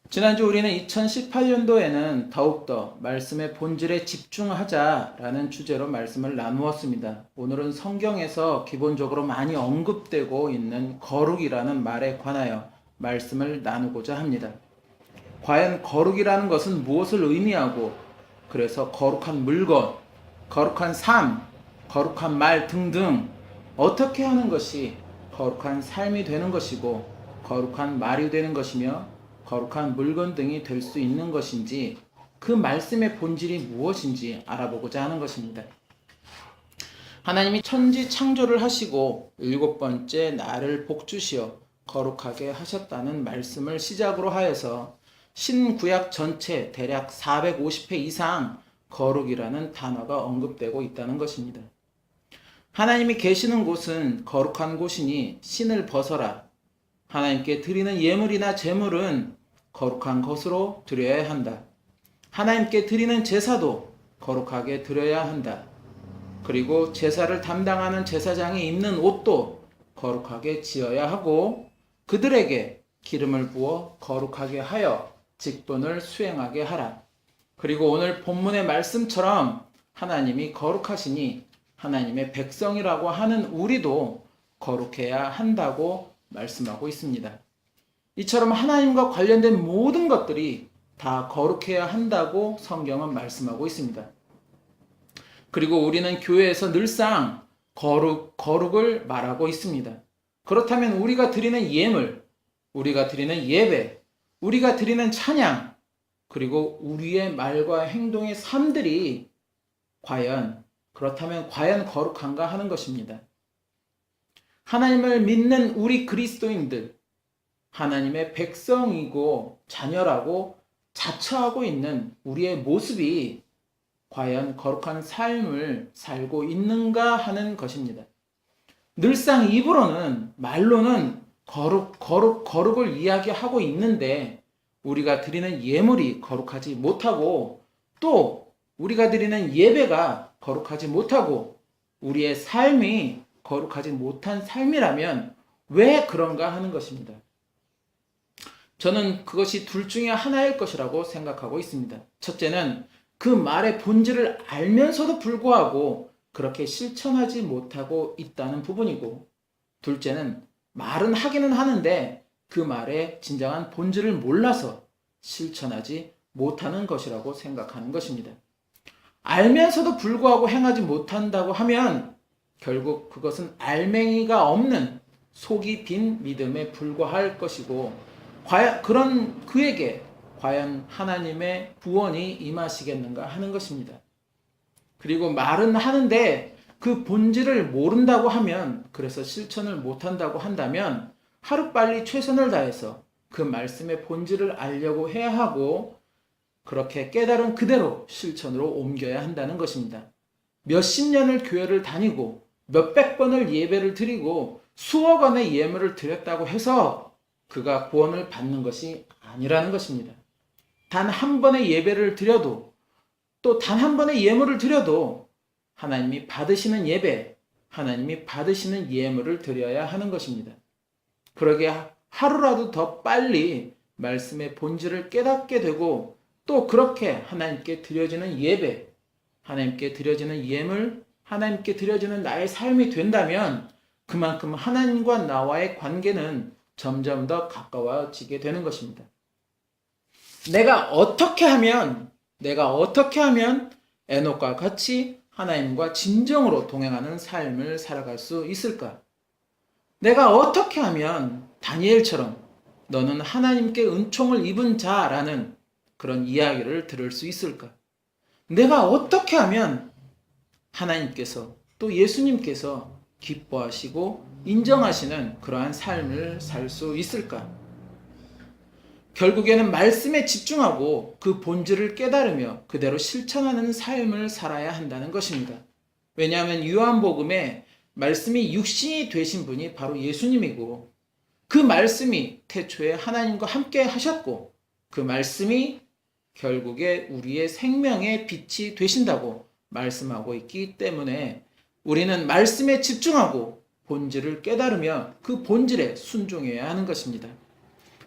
지난주 우리는 2018년도에는 더욱더 말씀의 본질에 집중하자라는 주제로 말씀을 나누었습니다. 오늘은 성경에서 기본적으로 많이 언급되고 있는 거룩이라는 말에 관하여 말씀을 나누고자 합니다. 과연 거룩이라는 것은 무엇을 의미하고, 그래서 거룩한 물건, 거룩한 삶, 거룩한 말 등등 어떻게 하는 것이 거룩한 삶이 되는 것이고, 거룩한 말이 되는 것이며 거룩한 물건 등이 될 수 있는 것인지, 그 말씀의 본질이 무엇인지 알아보고자 하는 것입니다. 하나님이 천지 창조를 하시고 일곱 번째 날을 복주시어 거룩하게 하셨다는 말씀을 시작으로 하여서 신구약 전체 대략 450회 이상 거룩이라는 단어가 언급되고 있다는 것입니다. 하나님이 계시는 곳은 거룩한 곳이니 신을 벗어라. 하나님께 드리는 예물이나 제물은 거룩한 것으로 드려야 한다. 하나님께 드리는 제사도 거룩하게 드려야 한다. 그리고 제사를 담당하는 제사장이 입는 옷도 거룩하게 지어야 하고, 그들에게 기름을 부어 거룩하게 하여 직분을 수행하게 하라. 그리고 오늘 본문의 말씀처럼 하나님이 거룩하시니 하나님의 백성이라고 하는 우리도 거룩해야 한다고 말씀하고 있습니다. 이처럼 하나님과 관련된 모든 것들이 다 거룩해야 한다고 성경은 말씀하고 있습니다. 그리고 우리는 교회에서 늘상 거룩을 말하고 있습니다. 그렇다면 우리가 드리는 예물, 우리가 드리는 예배, 우리가 드리는 찬양, 그리고 우리의 말과 행동의 삶들이 그렇다면 과연 거룩한가 하는 것입니다. 하나님을 믿는 우리 그리스도인들, 하나님의 백성이고 자녀라고 자처하고 있는 우리의 모습이 과연 거룩한 삶을 살고 있는가 하는 것입니다. 늘상 입으로는, 말로는 거룩을 이야기하고 있는데 우리가 드리는 예물이 거룩하지 못하고, 또 우리가 드리는 예배가 거룩하지 못하고 우리의 삶이 거룩하지 못한 삶이라면 왜 그런가 하는 것입니다. 저는 그것이 둘 중에 하나일 것이라고 생각하고 있습니다. 첫째는 그 말의 본질을 알면서도 불구하고 그렇게 실천하지 못하고 있다는 부분이고, 둘째는 말은 하기는 하는데 그 말의 진정한 본질을 몰라서 실천하지 못하는 것이라고 생각하는 것입니다. 알면서도 불구하고 행하지 못한다고 하면 결국 그것은 알맹이가 없는 속이 빈 믿음에 불과할 것이고, 과연 그에게 하나님의 구원이 임하시겠는가 하는 것입니다. 그리고 말은 하는데 그 본질을 모른다고 하면, 그래서 실천을 못한다고 한다면 하루빨리 최선을 다해서 그 말씀의 본질을 알려고 해야 하고, 그렇게 깨달은 그대로 실천으로 옮겨야 한다는 것입니다. 몇십 년을 교회를 다니고 몇백 번을 예배를 드리고 수억 원의 예물을 드렸다고 해서 그가 구원을 받는 것이 아니라는 것입니다. 단 한 번의 예배를 드려도, 또 단 한 번의 예물을 드려도 하나님이 받으시는 예배, 하나님이 받으시는 예물을 드려야 하는 것입니다. 그러게 하루라도 더 빨리 말씀의 본질을 깨닫게 되고, 또 그렇게 하나님께 드려지는 예배, 하나님께 드려지는 예물, 하나님께 드려지는 나의 삶이 된다면 그만큼 하나님과 나와의 관계는 점점 더 가까워지게 되는 것입니다. 내가 어떻게 하면 에녹과 같이 하나님과 진정으로 동행하는 삶을 살아갈 수 있을까? 내가 어떻게 하면 다니엘처럼 너는 하나님께 은총을 입은 자라는 그런 이야기를 들을 수 있을까? 내가 어떻게 하면 하나님께서, 또 예수님께서 기뻐하시고 인정하시는 그러한 삶을 살 수 있을까? 결국에는 말씀에 집중하고 그 본질을 깨달으며 그대로 실천하는 삶을 살아야 한다는 것입니다. 왜냐하면 요한복음에 말씀이 육신이 되신 분이 바로 예수님이고, 그 말씀이 태초에 하나님과 함께 하셨고, 그 말씀이 결국에 우리의 생명의 빛이 되신다고 말씀하고 있기 때문에 우리는 말씀에 집중하고 본질을 깨달으며 그 본질에 순종해야 하는 것입니다.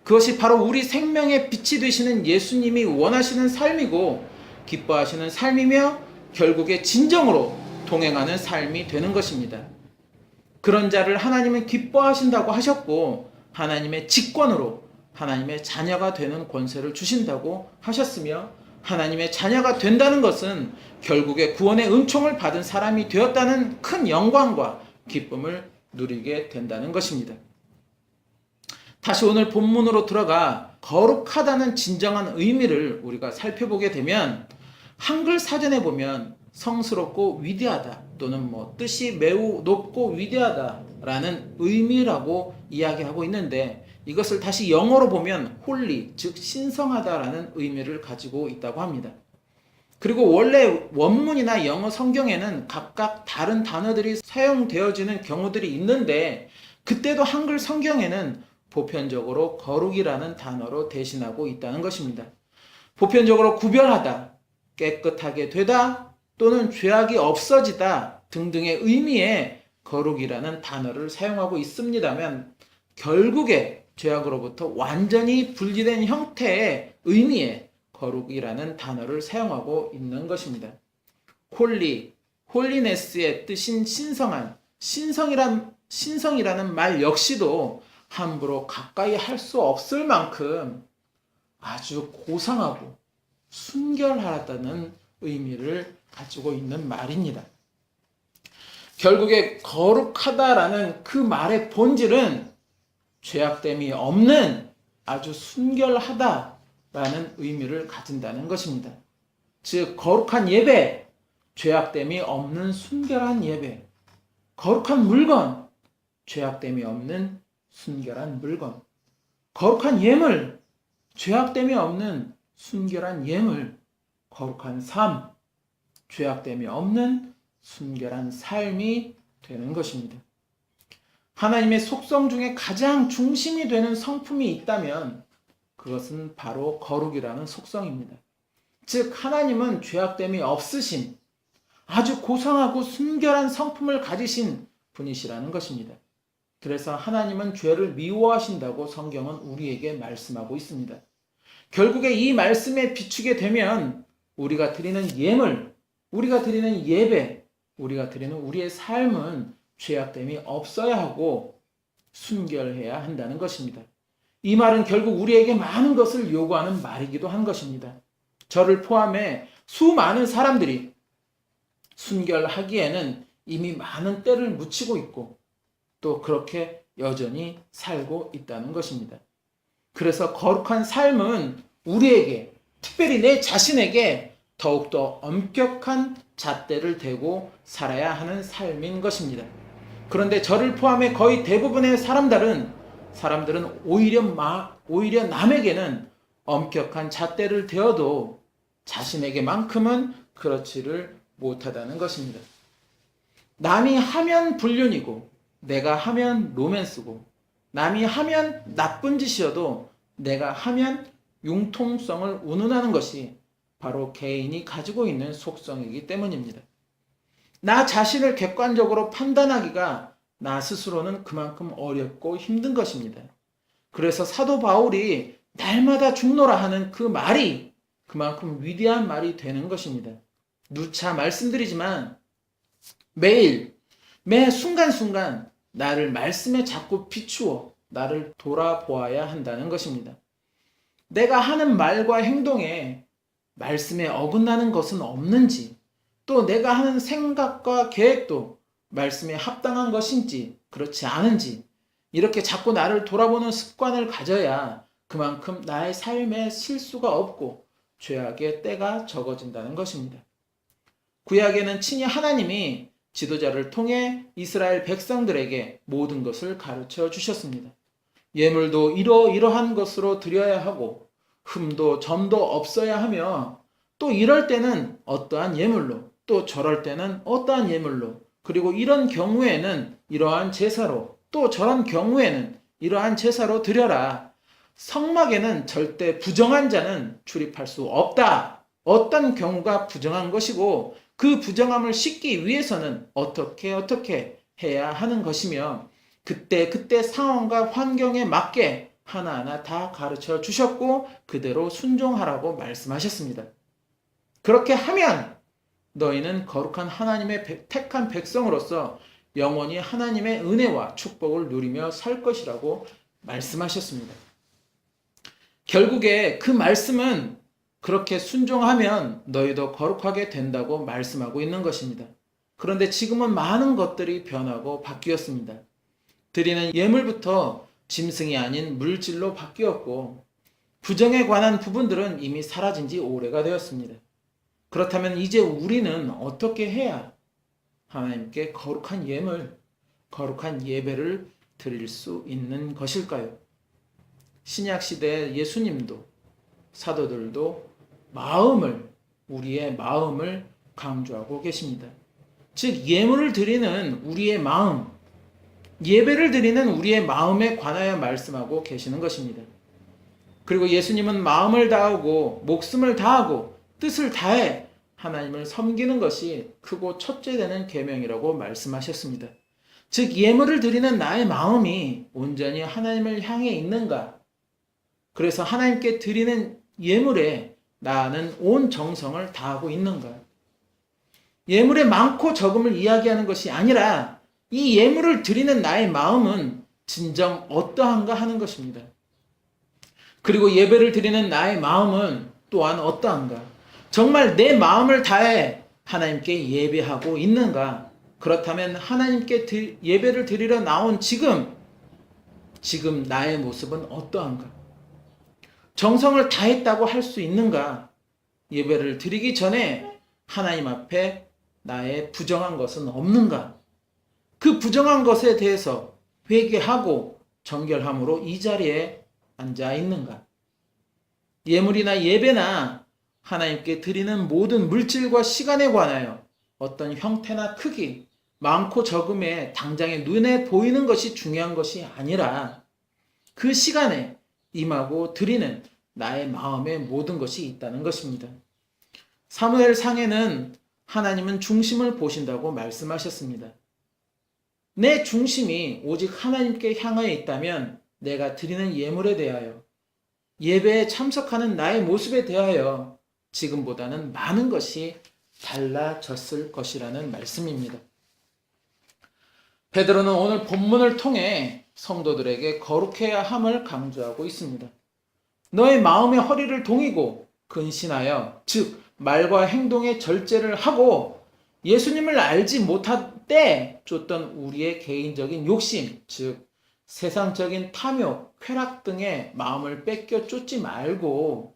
그것이 바로 우리 생명의 빛이 되시는 예수님이 원하시는 삶이고 기뻐하시는 삶이며 결국에 진정으로 동행하는 삶이 되는 것입니다. 그런 자를 하나님은 기뻐하신다고 하셨고 하나님의 직권으로 하나님의 자녀가 되는 권세를 주신다고 하셨으며 하나님의 자녀가 된다는 것은 결국에 구원의 은총을 받은 사람이 되었다는 큰 영광과 기쁨을 누리게 된다는 것입니다. 다시 오늘 본문으로 들어가 거룩하다는 진정한 의미를 우리가 살펴보게 되면 한글 사전에 보면 성스럽고 위대하다 또는 뜻이 매우 높고 위대하다라는 의미라고 이야기하고 있는데 이것을 다시 영어로 보면 홀리, 즉 신성하다라는 의미를 가지고 있다고 합니다. 그리고 원래 원문이나 영어 성경에는 각각 다른 단어들이 사용되어지는 경우들이 있는데 그때도 한글 성경에는 보편적으로 거룩이라는 단어로 대신하고 있다는 것입니다. 보편적으로 구별하다, 깨끗하게 되다 또는 죄악이 없어지다 등등의 의미의 거룩이라는 단어를 사용하고 있습니다만 결국에 죄악으로부터 완전히 분리된 형태의 의미의 거룩이라는 단어를 사용하고 있는 것입니다. 홀리, 홀리네스의 뜻인 신성한, 신성이라는 말 역시도 함부로 가까이 할 수 없을 만큼 아주 고상하고 순결하다는 의미를 가지고 있는 말입니다. 결국에 거룩하다라는 그 말의 본질은 죄악됨이 없는 아주 순결하다라는 의미를 가진다는 것입니다. 즉 거룩한 예배, 죄악됨이 없는 순결한 예배, 거룩한 물건, 죄악됨이 없는 순결한 물건, 거룩한 예물, 죄악됨이 없는 순결한 예물, 거룩한 삶, 죄악됨이 없는 순결한 삶이 되는 것입니다. 하나님의 속성 중에 가장 중심이 되는 성품이 있다면 그것은 바로 거룩이라는 속성입니다. 즉 하나님은 죄악됨이 없으신 아주 고상하고 순결한 성품을 가지신 분이시라는 것입니다. 그래서 하나님은 죄를 미워하신다고 성경은 우리에게 말씀하고 있습니다. 결국에 이 말씀에 비추게 되면 우리가 드리는 예물, 우리가 드리는 예배, 우리가 드리는 우리의 삶은 죄악됨이 없어야 하고 순결해야 한다는 것입니다. 이 말은 결국 우리에게 많은 것을 요구하는 말이기도 한 것입니다. 저를 포함해 수많은 사람들이 순결하기에는 이미 많은 때를 묻히고 있고 또 그렇게 여전히 살고 있다는 것입니다. 그래서 거룩한 삶은 우리에게, 특별히 내 자신에게 더욱더 엄격한 잣대를 대고 살아야 하는 삶인 것입니다. 그런데 저를 포함해 거의 대부분의 사람들은 오히려 남에게는 엄격한 잣대를 대어도 자신에게만큼은 그렇지를 못하다는 것입니다. 남이 하면 불륜이고 내가 하면 로맨스고 남이 하면 나쁜 짓이어도 내가 하면 융통성을 운운하는 것이 바로 개인이 가지고 있는 속성이기 때문입니다. 나 자신을 객관적으로 판단하기가 나 스스로는 그만큼 어렵고 힘든 것입니다. 그래서 사도 바울이 날마다 죽노라 하는 그 말이 그만큼 위대한 말이 되는 것입니다. 누차 말씀드리지만 매 순간순간 나를 말씀에 자꾸 비추어 나를 돌아보아야 한다는 것입니다. 내가 하는 말과 행동에 말씀에 어긋나는 것은 없는지, 또 내가 하는 생각과 계획도 말씀에 합당한 것인지 그렇지 않은지 이렇게 자꾸 나를 돌아보는 습관을 가져야 그만큼 나의 삶에 실수가 없고 죄악의 때가 적어진다는 것입니다. 구약에는 친히 하나님이 지도자를 통해 이스라엘 백성들에게 모든 것을 가르쳐 주셨습니다. 예물도 이러한 것으로 드려야 하고 흠도 점도 없어야 하며 또 이럴 때는 어떠한 예물로 또 저럴 때는 어떠한 예물로 그리고 이런 경우에는 이러한 제사로 또 저런 경우에는 이러한 제사로 드려라. 성막에는 절대 부정한 자는 출입할 수 없다. 어떤 경우가 부정한 것이고 그 부정함을 씻기 위해서는 어떻게 해야 하는 것이며 그때 상황과 환경에 맞게 하나하나 다 가르쳐 주셨고 그대로 순종하라고 말씀하셨습니다. 그렇게 하면 너희는 거룩한 하나님의 택한 백성으로서 영원히 하나님의 은혜와 축복을 누리며 살 것이라고 말씀하셨습니다. 결국에 그 말씀은 그렇게 순종하면 너희도 거룩하게 된다고 말씀하고 있는 것입니다. 그런데 지금은 많은 것들이 변하고 바뀌었습니다. 드리는 예물부터 짐승이 아닌 물질로 바뀌었고 부정에 관한 부분들은 이미 사라진 지 오래가 되었습니다. 그렇다면 이제 우리는 어떻게 해야 하나님께 거룩한 예물, 거룩한 예배를 드릴 수 있는 것일까요? 신약 시대 예수님도 사도들도 우리의 마음을 강조하고 계십니다. 즉 예물을 드리는 우리의 마음, 예배를 드리는 우리의 마음에 관하여 말씀하고 계시는 것입니다. 그리고 예수님은 마음을 다하고 목숨을 다하고 뜻을 다해 하나님을 섬기는 것이 크고 첫째 되는 계명이라고 말씀하셨습니다. 즉 예물을 드리는 나의 마음이 온전히 하나님을 향해 있는가? 그래서 하나님께 드리는 예물에 나는 온 정성을 다하고 있는가? 예물의 많고 적음을 이야기하는 것이 아니라 이 예물을 드리는 나의 마음은 진정 어떠한가 하는 것입니다. 그리고 예배를 드리는 나의 마음은 또한 어떠한가? 정말 내 마음을 다해 하나님께 예배하고 있는가? 그렇다면 하나님께 예배를 드리러 나온 지금 나의 모습은 어떠한가? 정성을 다했다고 할 수 있는가? 예배를 드리기 전에 하나님 앞에 나의 부정한 것은 없는가? 그 부정한 것에 대해서 회개하고 정결함으로 이 자리에 앉아 있는가? 예물이나 예배나 하나님께 드리는 모든 물질과 시간에 관하여 어떤 형태나 크기, 많고 적음에 당장에 눈에 보이는 것이 중요한 것이 아니라 그 시간에 임하고 드리는 나의 마음의 모든 것이 있다는 것입니다. 사무엘 상에는 하나님은 중심을 보신다고 말씀하셨습니다. 내 중심이 오직 하나님께 향하여 있다면 내가 드리는 예물에 대하여 예배에 참석하는 나의 모습에 대하여 지금보다는 많은 것이 달라졌을 것이라는 말씀입니다. 베드로는 오늘 본문을 통해 성도들에게 거룩해야 함을 강조하고 있습니다. 너의 마음의 허리를 동이고 근신하여 즉 말과 행동의 절제를 하고 예수님을 알지 못할 때 쫓던 우리의 개인적인 욕심 즉 세상적인 탐욕, 쾌락 등의 마음을 뺏겨 쫓지 말고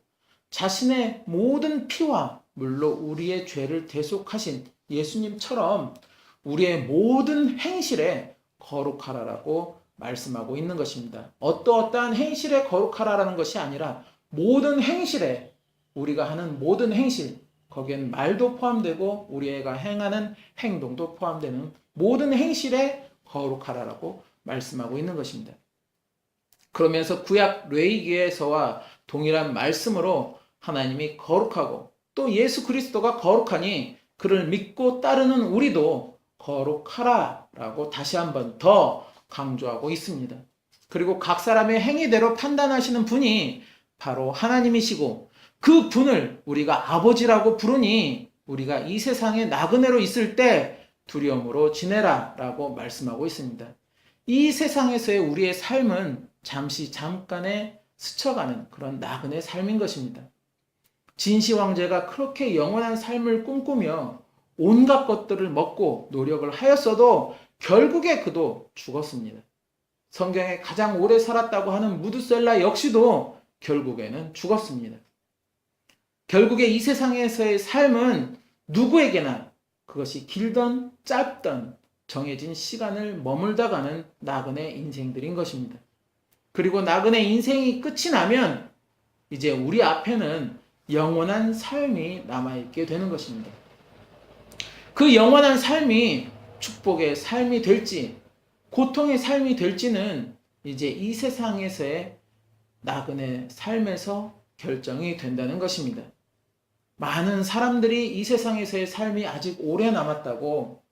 자신의 모든 피와 물로 우리의 죄를 대속하신 예수님처럼 우리의 모든 행실에 거룩하라라고 말씀하고 있는 것입니다. 어떠한 행실에 거룩하라라는 것이 아니라 모든 행실에 우리가 하는 모든 행실, 거기엔 말도 포함되고 우리가 행하는 행동도 포함되는 모든 행실에 거룩하라라고 말씀하고 있는 것입니다. 그러면서 구약 레위기에서와 동일한 말씀으로 하나님이 거룩하고 또 예수 그리스도가 거룩하니 그를 믿고 따르는 우리도 거룩하라라고 다시 한번 더 강조하고 있습니다. 그리고 각 사람의 행위대로 판단하시는 분이 바로 하나님이시고 그 분을 우리가 아버지라고 부르니 우리가 이 세상에 나그네로 있을 때 두려움으로 지내라라고 말씀하고 있습니다. 이 세상에서의 우리의 삶은 잠깐에 스쳐가는 그런 나그네 삶인 것입니다. 진시 황제가 그렇게 영원한 삶을 꿈꾸며 온갖 것들을 먹고 노력을 하였어도 결국에 그도 죽었습니다. 성경에 가장 오래 살았다고 하는 무드셀라 역시도 결국에는 죽었습니다. 결국에 이 세상에서의 삶은 누구에게나 그것이 길던 짧던 정해진 시간을 머물다 가는 나그네 인생들인 것입니다. 그리고 나그네 인생이 끝이 나면 이제 우리 앞에는 영원한 삶이 남아있게 되는 것입니다. 그 영원한 삶이 축복의 삶이 될지 고통의 삶이 될지는 이제 이 세상에서의 나그네 삶에서 결정이 된다는 것입니다. 많은 사람들이 이 세상에서의 삶이 아직 오래 남았다고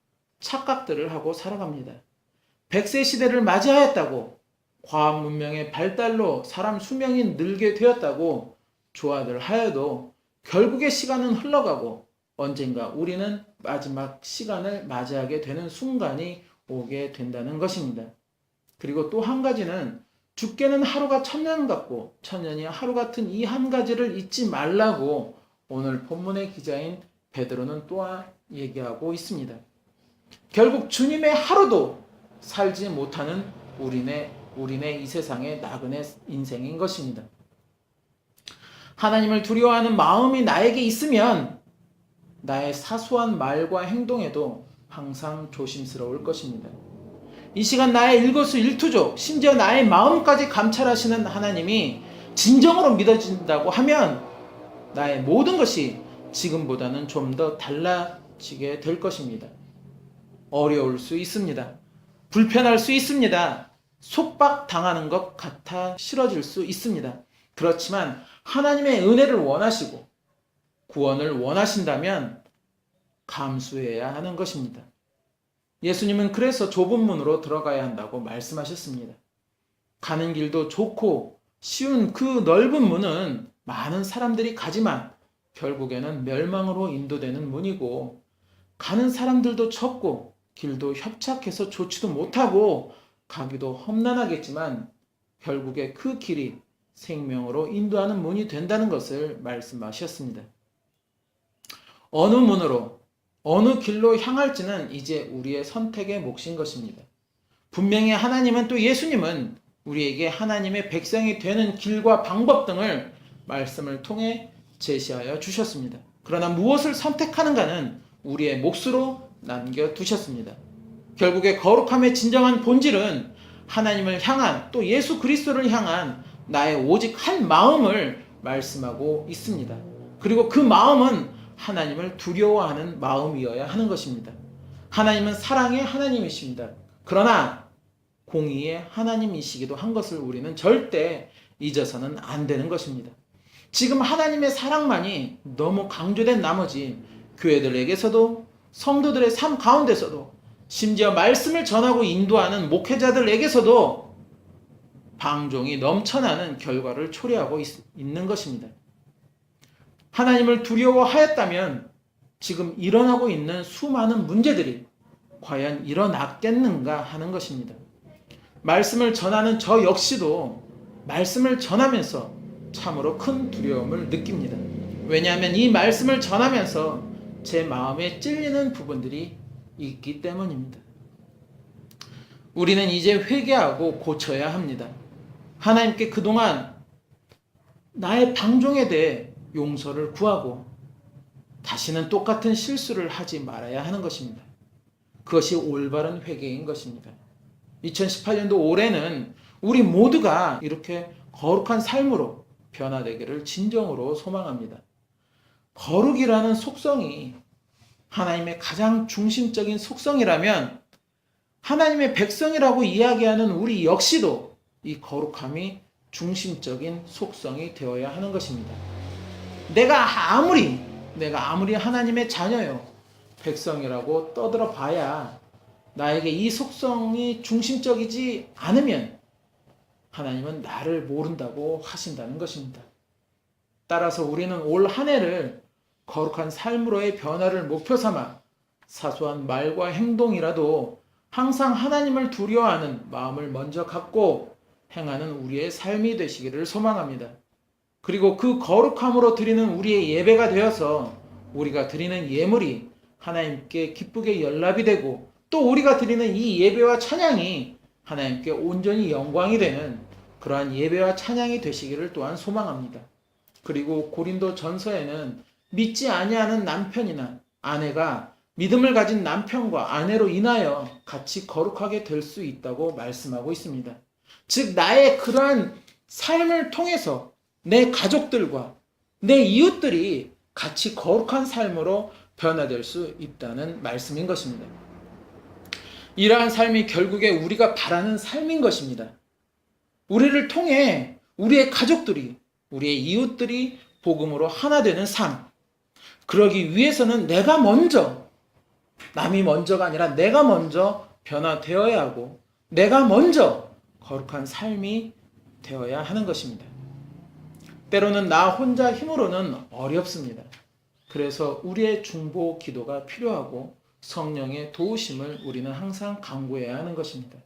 착각들을 하고 살아갑니다. 100세 시대를 맞이하였다고 과학 문명의 발달로 사람 수명이 늘게 되었다고 좋아들 하여도 결국에 시간은 흘러가고 언젠가 우리는 마지막 시간을 맞이하게 되는 순간이 오게 된다는 것입니다. 그리고 또 한 가지는 죽게는 하루가 천년 같고 천년이 하루 같은 이 한 가지를 잊지 말라고 오늘 본문의 기자인 베드로는 또한 얘기하고 있습니다. 결국 주님의 하루도 살지 못하는 우리네 이 세상의 나그네 인생인 것입니다. 하나님을 두려워하는 마음이 나에게 있으면 나의 사소한 말과 행동에도 항상 조심스러울 것입니다. 이 시간 나의 일거수일투족, 심지어 나의 마음까지 감찰하시는 하나님이 진정으로 믿어진다고 하면 나의 모든 것이 지금보다는 좀 더 달라지게 될 것입니다. 어려울 수 있습니다. 불편할 수 있습니다. 속박당하는 것 같아 싫어질 수 있습니다. 그렇지만 하나님의 은혜를 원하시고 구원을 원하신다면 감수해야 하는 것입니다. 예수님은 그래서 좁은 문으로 들어가야 한다고 말씀하셨습니다. 가는 길도 좋고 쉬운 그 넓은 문은 많은 사람들이 가지만 결국에는 멸망으로 인도되는 문이고, 가는 사람들도 적고 길도 협착해서 좋지도 못하고 가기도 험난하겠지만 결국에 그 길이 생명으로 인도하는 문이 된다는 것을 말씀하셨습니다. 어느 문으로 어느 길로 향할지는 이제 우리의 선택의 몫인 것입니다. 분명히 하나님은 또 예수님은 우리에게 하나님의 백성이 되는 길과 방법 등을 말씀을 통해 제시하여 주셨습니다. 그러나 무엇을 선택하는가는 우리의 몫으로 남겨두셨습니다. 결국에 거룩함의 진정한 본질은 하나님을 향한, 또 예수 그리스도를 향한 나의 오직 한 마음을 말씀하고 있습니다. 그리고 그 마음은 하나님을 두려워하는 마음이어야 하는 것입니다. 하나님은 사랑의 하나님이십니다. 그러나 공의의 하나님이시기도 한 것을 우리는 절대 잊어서는 안 되는 것입니다. 지금 하나님의 사랑만이 너무 강조된 나머지 교회들에게서도, 성도들의 삶 가운데서도, 심지어 말씀을 전하고 인도하는 목회자들에게서도 방종이 넘쳐나는 결과를 초래하고 있는 것입니다. 하나님을 두려워하였다면 지금 일어나고 있는 수많은 문제들이 과연 일어났겠는가 하는 것입니다. 말씀을 전하는 저 역시도 말씀을 전하면서 참으로 큰 두려움을 느낍니다. 왜냐하면 이 말씀을 전하면서 제 마음에 찔리는 부분들이 있기 때문입니다. 우리는 이제 회개하고 고쳐야 합니다. 하나님께 그동안 나의 방종에 대해 용서를 구하고 다시는 똑같은 실수를 하지 말아야 하는 것입니다. 그것이 올바른 회개인 것입니다. 2018년도 올해는 우리 모두가 이렇게 거룩한 삶으로 변화되기를 진정으로 소망합니다. 거룩이라는 속성이 하나님의 가장 중심적인 속성이라면 하나님의 백성이라고 이야기하는 우리 역시도 이 거룩함이 중심적인 속성이 되어야 하는 것입니다. 내가 아무리 하나님의 자녀요, 백성이라고 떠들어 봐야 나에게 이 속성이 중심적이지 않으면 하나님은 나를 모른다고 하신다는 것입니다. 따라서 우리는 올 한 해를 거룩한 삶으로의 변화를 목표 삼아 사소한 말과 행동이라도 항상 하나님을 두려워하는 마음을 먼저 갖고 행하는 우리의 삶이 되시기를 소망합니다. 그리고 그 거룩함으로 드리는 우리의 예배가 되어서 우리가 드리는 예물이 하나님께 기쁘게 연락이 되고, 또 우리가 드리는 이 예배와 찬양이 하나님께 온전히 영광이 되는 그러한 예배와 찬양이 되시기를 또한 소망합니다. 그리고 고린도 전서에는 믿지 아니하는 남편이나 아내가 믿음을 가진 남편과 아내로 인하여 같이 거룩하게 될 수 있다고 말씀하고 있습니다. 즉, 나의 그러한 삶을 통해서 내 가족들과 내 이웃들이 같이 거룩한 삶으로 변화될 수 있다는 말씀인 것입니다. 이러한 삶이 결국에 우리가 바라는 삶인 것입니다. 우리를 통해 우리의 가족들이, 우리의 이웃들이 복음으로 하나 되는 삶. 그러기 위해서는 내가 먼저, 남이 먼저가 아니라 내가 먼저 변화되어야 하고, 내가 먼저 거룩한 삶이 되어야 하는 것입니다. 때로는 나 혼자 힘으로는 어렵습니다. 그래서 우리의 중보 기도가 필요하고 성령의 도우심을 우리는 항상 간구해야 하는 것입니다.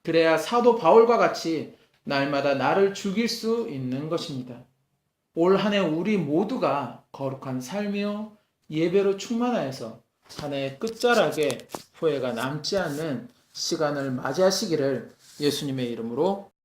그래야 사도 바울과 같이 날마다 나를 죽일 수 있는 것입니다. 올 한 해 우리 모두가 거룩한 삶이요 예배로 충만하여서 한 해의 끝자락에 후회가 남지 않는 시간을 맞이하시기를 예수님의 이름으로